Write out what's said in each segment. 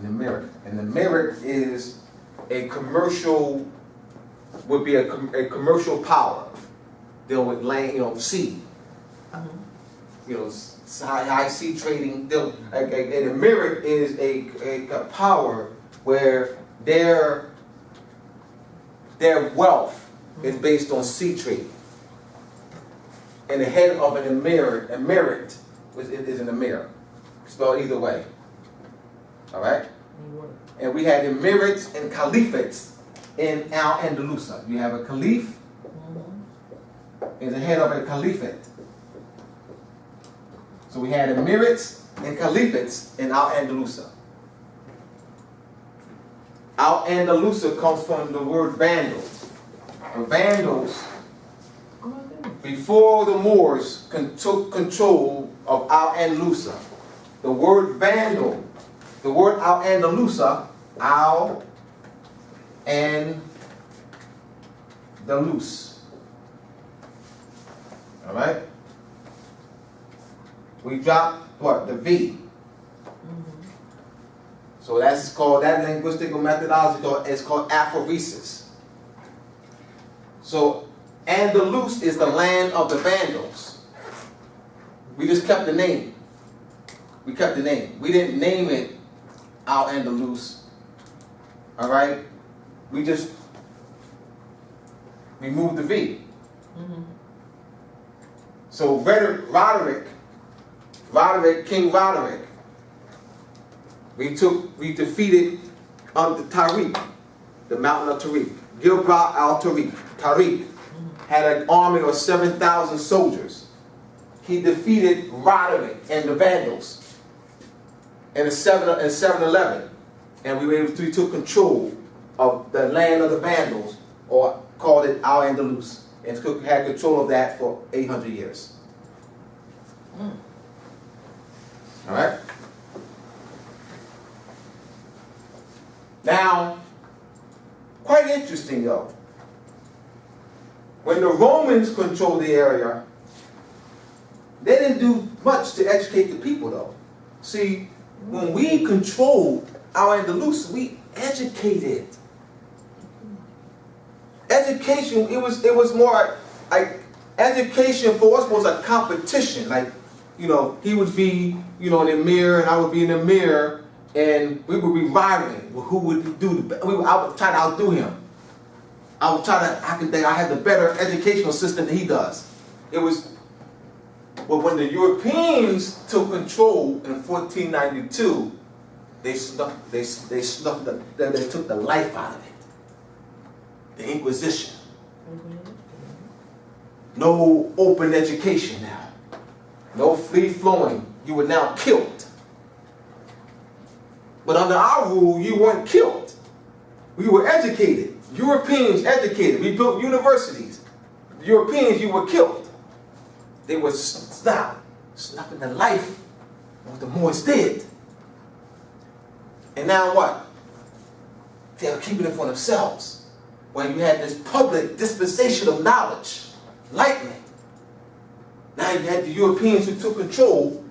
an emirate. An emirate is a commercial, would be a commercial power dealing with land, sea. High sea trading. An emirate is a power where their wealth is based on sea trade. And the head of an emirate is an emir. Spelled either way. All right? And we had emirates and caliphates in Andalusia. You have a caliph, is the head of a caliphate. So we had emirates and caliphates in Andalusia. Andalusia comes from the word Vandals. The Vandals, before the Moors took control of Andalusia, the word Vandal, the word Andalusia, Andalus. All right? We dropped what? The V. So that's called, that linguistic methodology is called aphoresis. So Andalus is the land of the Vandals. We just kept the name. We kept the name. We didn't name it Al-Andalus. All right? We just removed the V. So King Roderick, we defeated the Tariq, the mountain of Tariq. Gilbert al-Tariq. Tariq had an army of 7,000 soldiers. He defeated Roderick and the Vandals in 711. And we took control of the land of the Vandals, or called it Al-Andalus, and had control of that for 800 years. All right? Now, quite interesting though. When the Romans controlled the area, they didn't do much to educate the people though. See, when we controlled Al-Andalus, we educated. Education, it was more like education for us was a competition. Like, he would be, an emir, and I would be an emir, and we would be rivaling with who would do the best. I would try to outdo him. I would try to, I had the better educational system than he does. But when the Europeans took control in 1492, they took the life out of it. The Inquisition. No open education now. No free flowing. You were now killed. But under our rule, you weren't killed. We were educated. Europeans educated. We built universities. Europeans, you were killed. They were snuffing the life of what the Moors did. And now what? They were keeping it for themselves. When you had this public dispensation of knowledge, enlightenment. Now you had the Europeans who took control,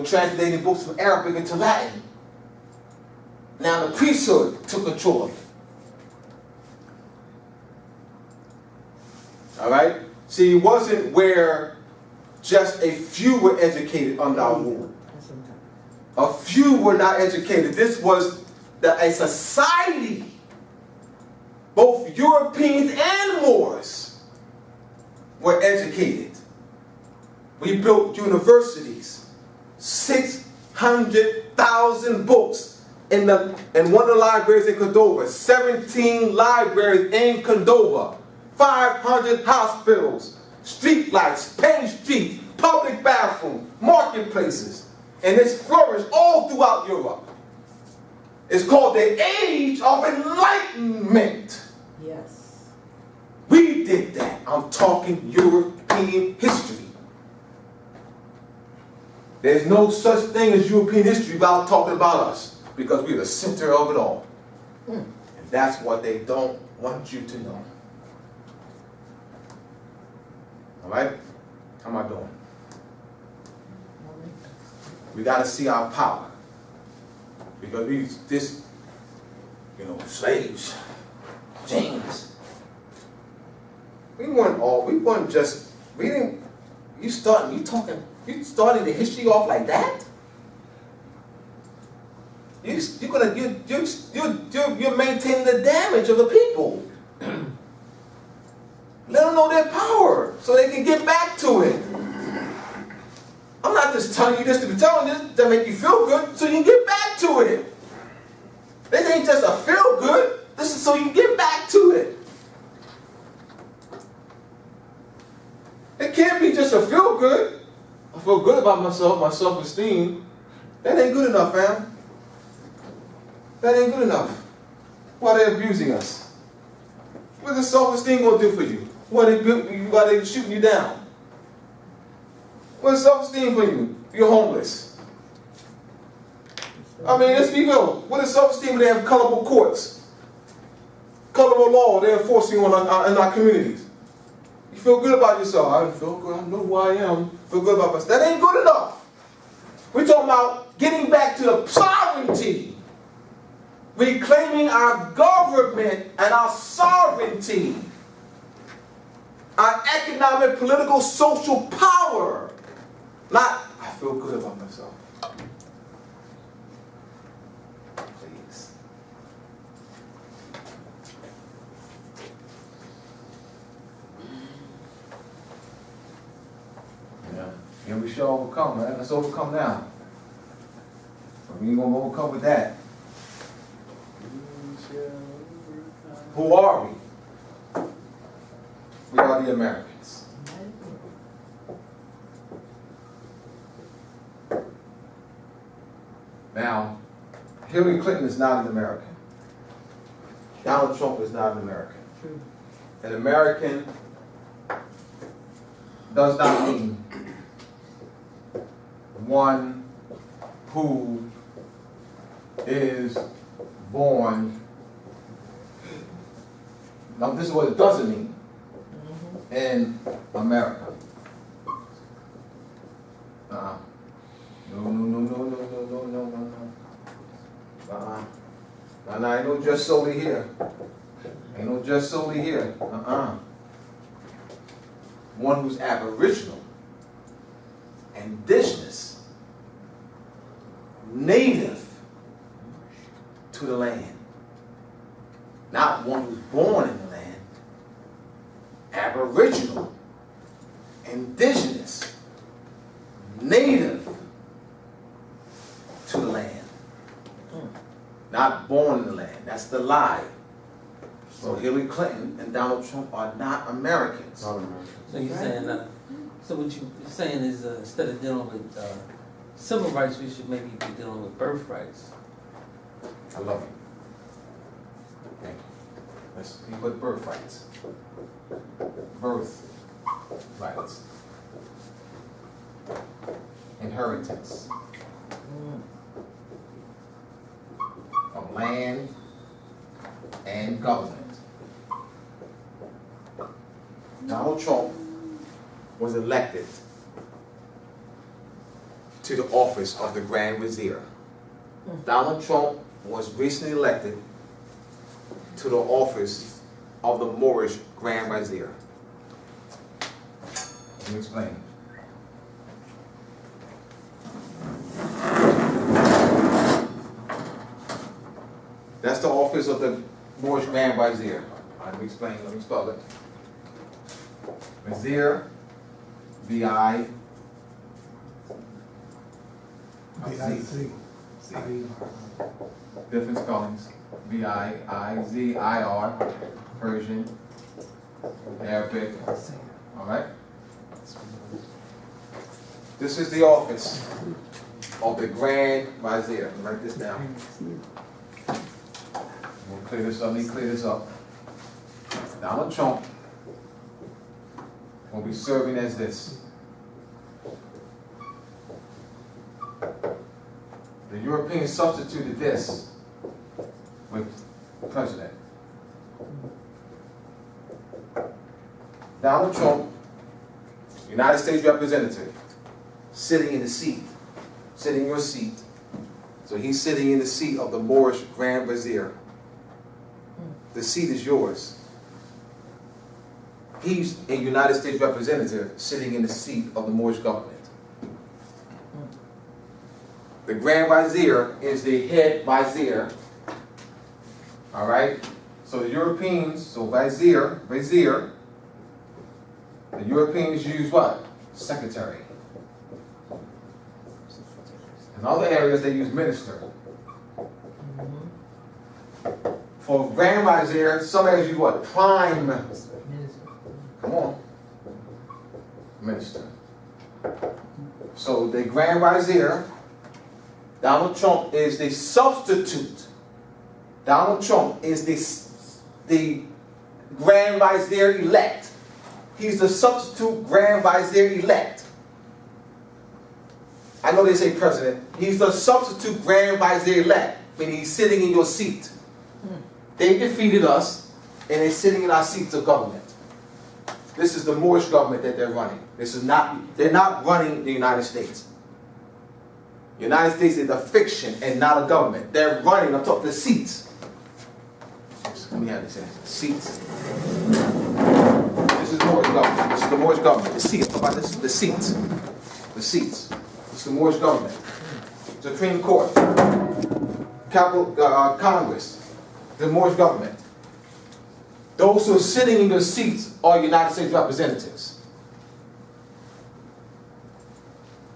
translating books from Arabic into Latin. Now the priesthood took control of it. All right? See, it wasn't where just a few were educated under our rule. A few were not educated. This was a society. Both Europeans and Moors were educated. We built universities, 600,000 books in one of the libraries in Cordoba, 17 libraries in Cordoba, 500 hospitals, street lights, paved streets, public bathrooms, marketplaces, and it's flourished all throughout Europe. It's called the Age of Enlightenment. Yes. We did that. I'm talking European history. There's no such thing as European history without talking about us, because we're the center of it all. And that's what they don't want you to know. All right? How am I doing? We got to see our power. Because we this, slaves, chains. We didn't, you starting the history off like that? You're maintaining the damage of the people. Let them know their power so they can get back to it. I'm not just telling you this to be telling this to make you feel good so you can get back to it. This ain't just a feel good. This is so you can get back to it. It can't be just a feel good. I feel good about myself, my self-esteem. That ain't good enough, fam. That ain't good enough. Why they abusing us? What's the self-esteem gonna do for you? Why they shooting you down? What's self-esteem for you? You're homeless. I mean, let's be real. What is self-esteem when they have colorful courts? Colorful law they're enforcing in our communities. You feel good about yourself. I feel good. I know who I am. Feel good about myself. That ain't good enough. We're talking about getting back to the sovereignty. Reclaiming our government and our sovereignty. Our economic, political, social power. Not, I feel good about myself. Please. Yeah. And we shall overcome, man. Let's overcome now. But we ain't going to overcome with that. Who are we? We are the Americans. Now, Hillary Clinton is not an American. Donald Trump is not an American. An American does not mean one who is born. Now, this is what it doesn't mean in America. No. No, ain't no just solely here. Ain't no just solely here. One who's aboriginal, indigenous, native to the land. Not one who's born in the land. Aboriginal, indigenous, native to the land. Not born in the land. That's the lie. So Hillary Clinton and Donald Trump are not Americans. Not Americans. So you're saying, so what you're saying is instead of dealing with civil rights, we should maybe be dealing with birth rights. I love you. Thank you. Let's be with birth rights. Birth rights. Inheritance. Of land and government. Donald Trump was elected to the office of the Grand Vizier. Donald Trump was recently elected to the office of the Moorish Grand Vizier. Let me explain. That's the office of the Moorish Grand Vizier. Let me explain, let me spell it. Vizier, V-I. Z. Different spellings. V-I-I-Z-I-R. Persian. Arabic. Alright? This is the office of the Grand Vizier. Write this down. We'll clear this up. Let me clear this up. Donald Trump will be serving as this. The Europeans substituted this with president. Donald Trump, United States Representative, sitting in the seat, sitting in your seat, So he's sitting in the seat of the Moorish Grand Vizier. The seat is yours. He's a United States representative sitting in the seat of the Moorish government. The Grand Vizier is the head vizier. All right? So the Europeans, so vizier, the Europeans use what? Secretary. In other areas, they use minister. For Grand Vizier, some areas use what? Prime. Come on. Minister. So the Grand Vizier, Donald Trump is the substitute. Donald Trump is the Grand Vizier elect. He's the substitute Grand Vizier elect. I know they say president. He's the substitute Grand Vizier elect, meaning he's sitting in your seat. They defeated us, and they're sitting in our seats of government. This is the Moorish government that they're running. They're not running the United States. The United States is a fiction and not a government. They're running, I'm talking the seats. Let me have this in. Seats. This is Moorish government. This is the Moorish government. The seats. How about this? The seats. The seats. This is the Moorish government. Supreme Court. Congress. The Moorish government. Those who are sitting in the seats are United States representatives.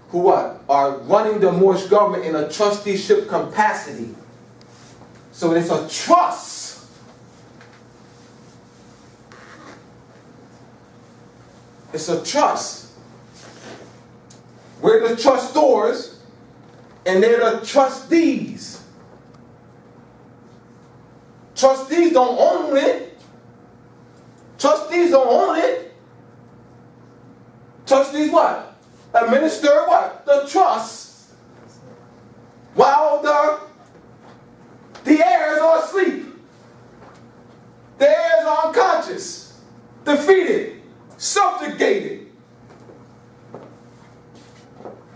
Who what? Are running the Moorish government in a trusteeship capacity. So it's a trust. It's a trust. We're the trustors, and they're the trustees. Trustees don't own it. Trustees don't own it. Trustees what? Administer what? The trust. While the heirs are asleep. The heirs are unconscious. Defeated. Subjugated.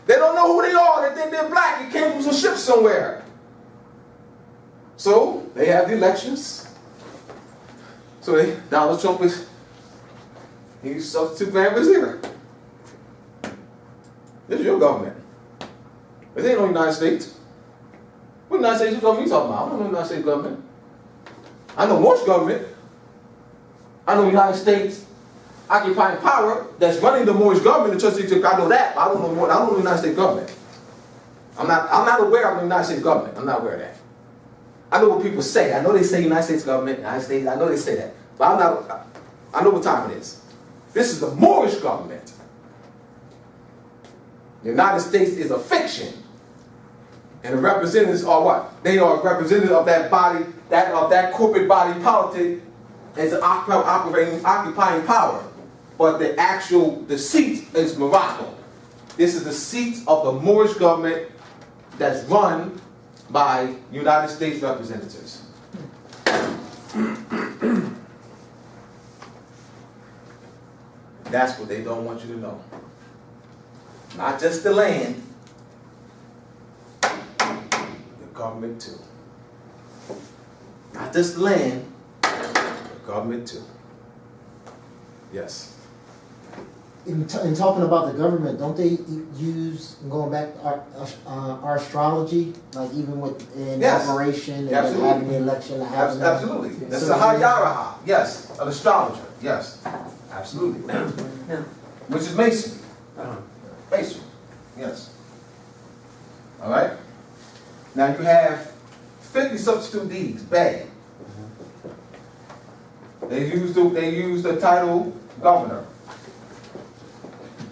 They don't know who they are. They think they're black. It came from some ship somewhere. So they have the elections. So Donald Trump he's substitute Grand Vizier. This is your government. This ain't no United States. What United States government you talking about? I don't know United States government. I know Moorish government. I know United States occupying power that's running the Moorish government. The Trusteeship, I know that. But I don't know the United States government. I'm not aware of the United States government. I'm not aware of that. I know what people say. I know they say United States government, United States. I know they say that. But I know what time it is. This is the Moorish government. The United States is a fiction. And the representatives are what? They are representatives of that body, of that corporate body politic as occupying power. But the seat is Morocco. This is the seat of the Moorish government that's run by United States representatives. That's what they don't want you to know. Not just the land, the government too. Not just the land, the government too. Yes. In talking about the government, don't they use, going back to our astrology, like even with inauguration and having the election? Absolutely. That's a Hayaraha. Yes. An astrologer. Yes. Absolutely. Which is Mason. Mason. Yes. All right. Now you have 50 substitute deeds. Bad. They use the title governor.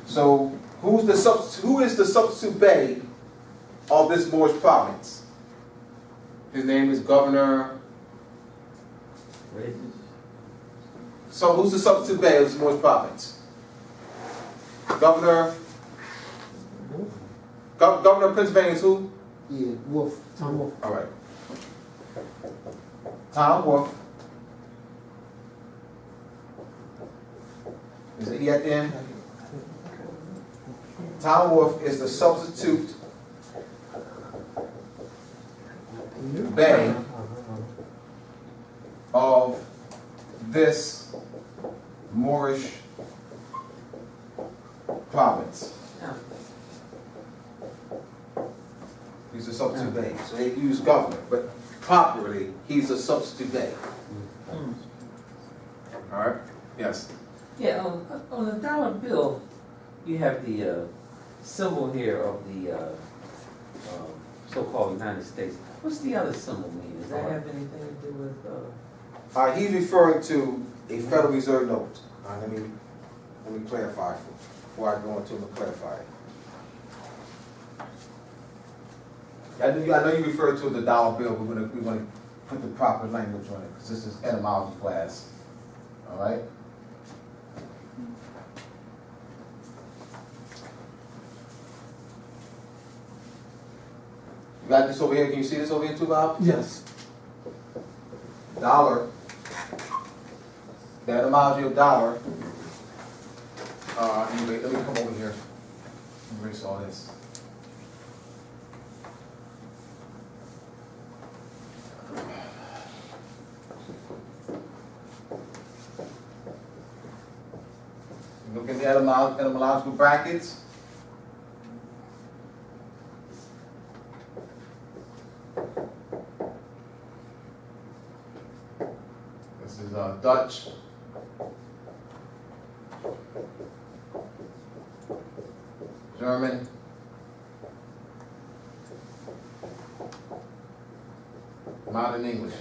So who is the substitute bey of this Moorish province? His name is Governor. So who's the substitute bey of this Moorish province? Governor of Pennsylvania is who? Yeah, Wolf. Tom Wolf. All right. Tom Wolf. Is it E at the end? Tom Wolf is the substitute bay of this Moorish province. Yeah. He's a substitute bay. So they use governor, but properly, he's a substitute bay. Mm. All right? Yes. Yeah, on the dollar bill, you have the symbol here of the so-called United States. What's the other symbol mean? Does that have anything to do with? He's referring to a Federal Reserve note. Let me clarify before I go into it. Clarify. I know you referred to the dollar bill. We're gonna put the proper language on it because this is etymology class. All right. You got this over here? Can you see this over here too, Bob? Yes. Dollar. The etymology of dollar. Anyway, let me come over here. Erase all this. Look at the etymological brackets. This is Dutch. German. Modern English.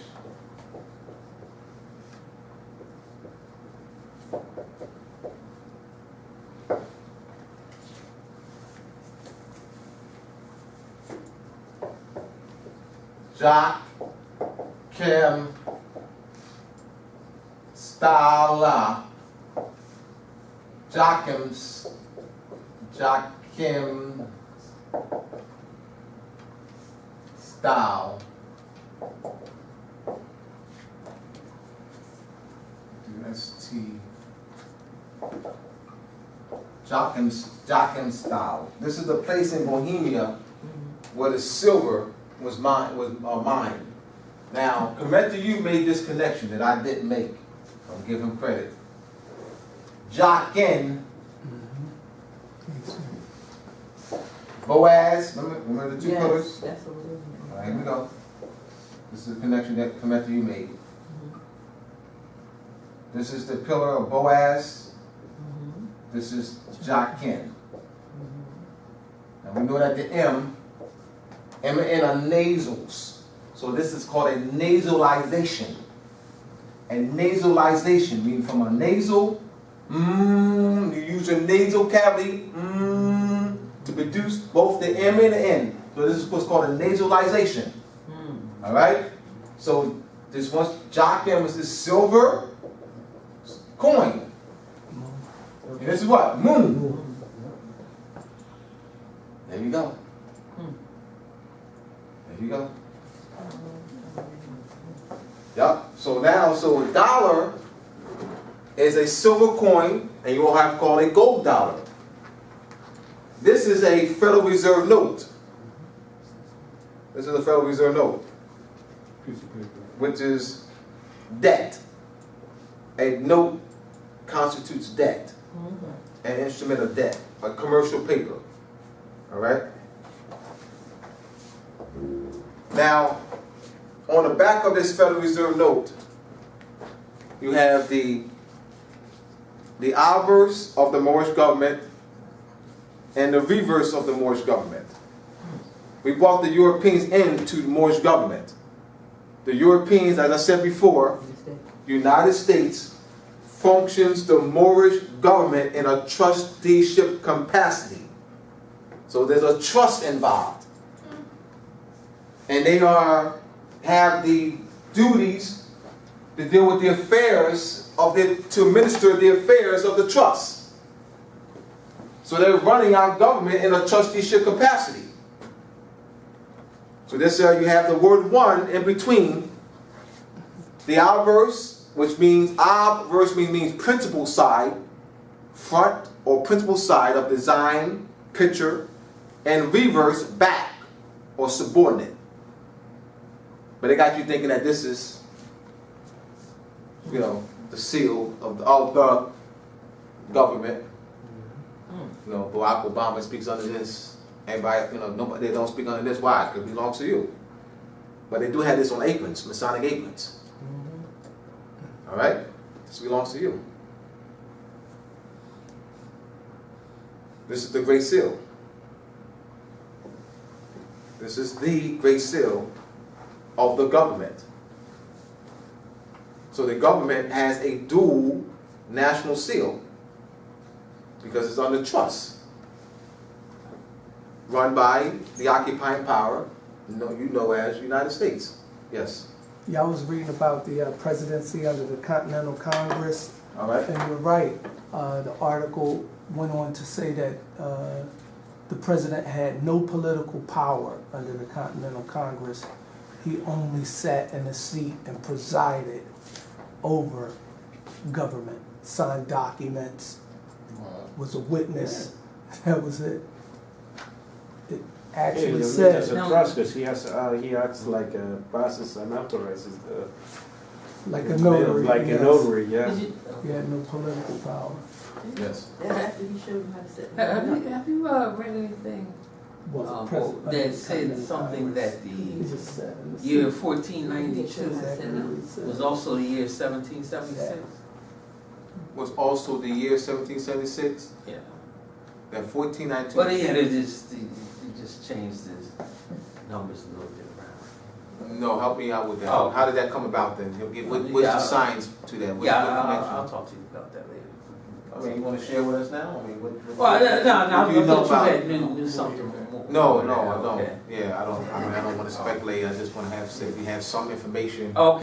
Jock, Kim, Stala, Jockems, Jockim, Style. S-T. Jockim Style. This is the place in Bohemia where the silver was mined. Now, Commander, you made this connection that I didn't make. I'll give him credit. Jockin, Boaz, remember the two pillars? That's what it is. All right, here we go. This is a connection that Commander, you made. This is the pillar of Boaz. This is Jockin. And we know that the M and N are nasals. So this is called a nasalization. And nasalization means from a nasal, you use your nasal cavity to produce both the M and the N. So this is what's called a nasalization. All right? So this one, Jockin was this silver coin. And this is what? Moon. There you go. There you go. Yep. So now, a dollar is a silver coin, and you will have to call it a gold dollar. This is a Federal Reserve note. This is a Federal Reserve note, which is debt. A note constitutes debt, an instrument of debt, a commercial paper. All right? Now, on the back of this Federal Reserve note, you have the obverse of the Moorish government and the reverse of the Moorish government. We brought the Europeans into the Moorish government. The Europeans, as I said before, United States functions the Moorish government in a trusteeship capacity. So there's a trust involved. And they have the duties to deal with the affairs to administer the affairs of the trust. So they're running our government in a trusteeship capacity. So this you have the word one in between. The obverse, which means obverse means principal side, front or principal side of design, picture, and reverse back or subordinate. But they got you thinking that this is, you know, the seal of the government. You know, Barack Obama speaks under this. Everybody, you know, nobody, they don't speak under this. Why? Because it belongs to you. But they do have this on aprons, Masonic aprons. All right? This belongs to you. This is the Great Seal. This is the Great Seal of the government. So the government has a dual national seal because it's under trust, run by the occupying power, you know as United States. Yes. Yeah, I was reading about the presidency under the Continental Congress. All right. And you're right. The article went on to say that the president had no political power under the Continental Congress. He only sat in a seat and presided over government, signed documents, was a witness. That was it. It actually said. As a trust, because he acts like a passes and authorizes the. Like a notary. Like yes. a notary, yeah. He had no political power. Yes. After he showed him how to set. Have you read anything Was president that said something that the year 1492 was also the year 1776? Was also the year 1776. Yeah. That 1492. But he just changed his numbers a little bit around. No, help me out with that. Oh. How did that come about then? What's the science to that? What's Yeah, the connection? I'll talk to you about that later. I mean, you want to share with us now? I mean, what Well, no, what do you know about it? knew something more. No, I don't. Okay. Yeah, I don't want to speculate. I just want to we have some information. Okay.